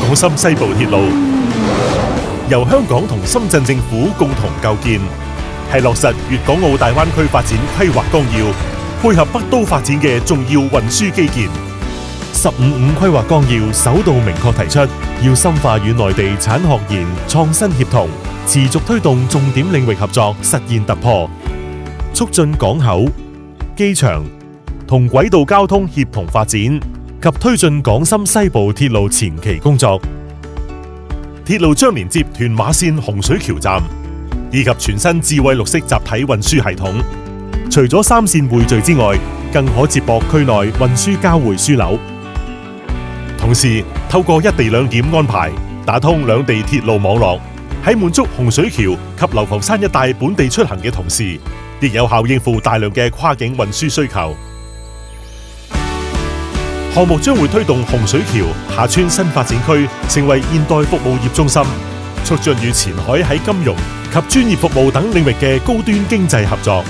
廣深西部鐵路，由香港同深圳政府共同構建，係落實粵港澳大灣區發展規劃綱要，配合北都發展嘅重要運輸基建。15規劃綱要首度明確提出，要深化與內地產學研創新協同，持續推動重點領域合作，實現突破，促進港口、機場同軌道交通協同發展及推進廣深西部鐵路前期工作。鐵路將連接屯馬綫洪水橋站，以及全新智慧綠色集體運輸系統。除咗三綫匯聚之外，更可接駁區內運輸交匯樞紐。同時，透過一地兩檢安排，打通兩地鐵路網絡，喺滿足洪水橋及流浮山一帶本地出行嘅同時，亦有效應付大量嘅跨境運輸需求。項目將會推動洪水橋廈村新發展區成為現代服務業中心，促進與前海喺金融及專業服務等領域嘅高端經濟合作，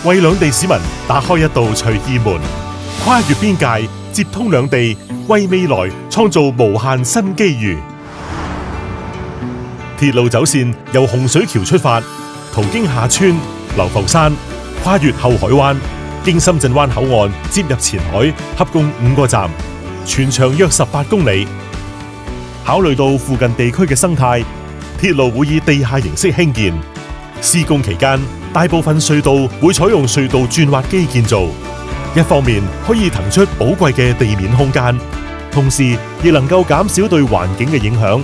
為兩地市民打開一道隨意門，跨越邊界，接通兩地，為未來創造無限新機遇。鐵路走線由洪水橋出發，途經廈村、流浮山，跨越後海灣，經深圳灣口岸接入前海，合共5個站，全長約18公里。考慮到附近地區嘅生態，鐵路會以地下形式興建。施工期間，大部分隧道會採用隧道鑽挖機建造，一方面可以騰出寶貴嘅地面空間，同時亦能夠減少對環境嘅影響。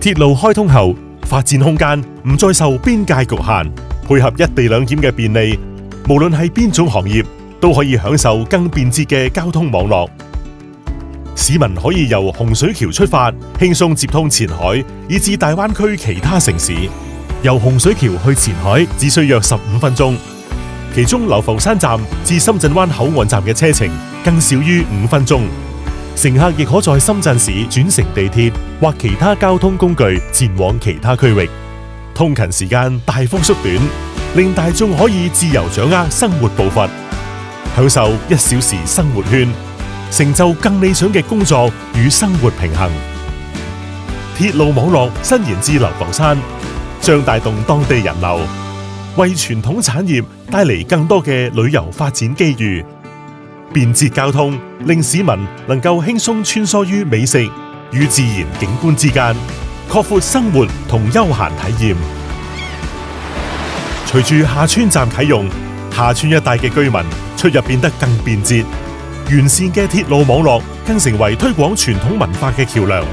鐵路開通後，發展空間唔再受邊界局限，配合一地兩檢嘅便利，無論係邊種行業都可以享受更便捷嘅交通網絡。市民可以由洪水橋出發，輕鬆接通前海以至大灣區其他城市。由洪水橋去前海只需約15分鐘，其中流浮山站至深圳灣口岸站嘅車程更少於5分鐘。乘客亦可在深圳市轉乘地鐵或其他交通工具前往其他區域，通勤時間大幅縮短，令大眾可以自由掌握生活步伐，享受1小時生活圈，成就更理想嘅工作與生活平衡。鐵路網絡伸延至流浮山，將帶動當地人流，為傳統產業帶嚟更多嘅旅遊發展機遇。便捷交通令市民能夠輕鬆穿梭於美食與自然景觀之間，擴闊生活同休閒體驗。隨住廈村站啟用，廈村一帶嘅居民出入變得更便捷，完善嘅鐵路網絡更成為推廣傳統文化嘅橋梁。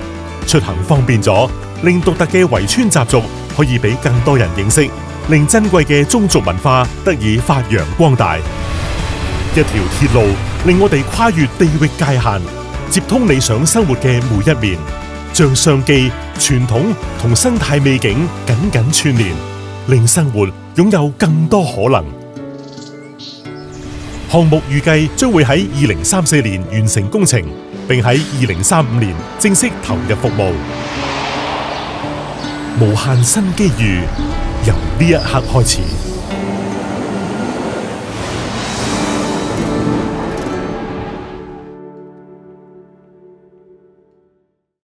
出行方便咗，令獨特嘅圍村習俗可以俾更多人認識，令珍貴嘅宗族文化得以發揚光大。一條鐵路令我哋跨越地域界限，接通理想生活嘅每一面，將商機、傳統同生態美景緊緊串聯，令生活擁有更多可能。項目預計將會喺2034年完成工程，並喺2035年正式投入服務。無限新機遇由呢一刻開始。